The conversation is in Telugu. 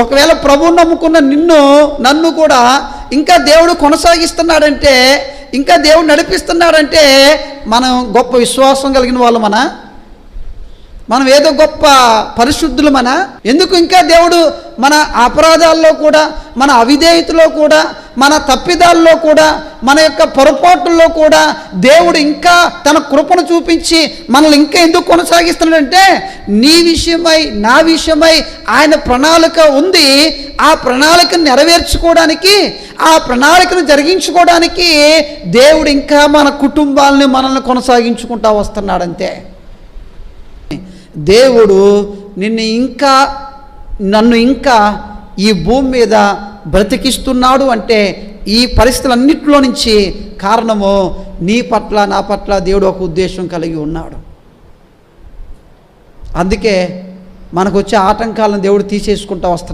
ఒకవేళ ప్రభువుని నమ్ముకున్న నన్ను కూడా ఇంకా దేవుడు కొనసాగిస్తున్నాడంటే, ఇంకా దేవుడు నడిపిస్తున్నాడంటే మనం గొప్ప విశ్వాసం కలిగిన వాళ్ళు మనం ఏదో గొప్ప పరిశుద్ధులు ఎందుకు ఇంకా దేవుడు మన అపరాధాల్లో కూడా, మన అవిధేయతలో కూడా, మన తప్పిదాల్లో కూడా, మన యొక్క పొరపాటుల్లో కూడా దేవుడు ఇంకా తన కృపను చూపించి మనల్ని ఇంకా ఎందుకు కొనసాగిస్తున్నాడంటే, నీ విషయమై నా విషయమై ఆయన ప్రణాళిక ఉంది. ఆ ప్రణాళికను నెరవేర్చుకోవడానికి, ఆ ప్రణాళికను జరిగించుకోవడానికి దేవుడు ఇంకా మన కుటుంబాలని మనల్ని కొనసాగించుకుంటూ వస్తున్నాడంతే. దేవుడు నన్ను ఇంకా ఈ భూమి మీద బ్రతికిస్తున్నాడు అంటే ఈ పరిస్థితులన్నింటిలో నుంచి కారణము నీ పట్ల నా పట్ల దేవుడు ఒక ఉద్దేశం కలిగి ఉన్నాడు. అందుకే మనకు వచ్చే ఆటంకాలను దేవుడు తీసేసుకుంటూ వస్తున్నాడు.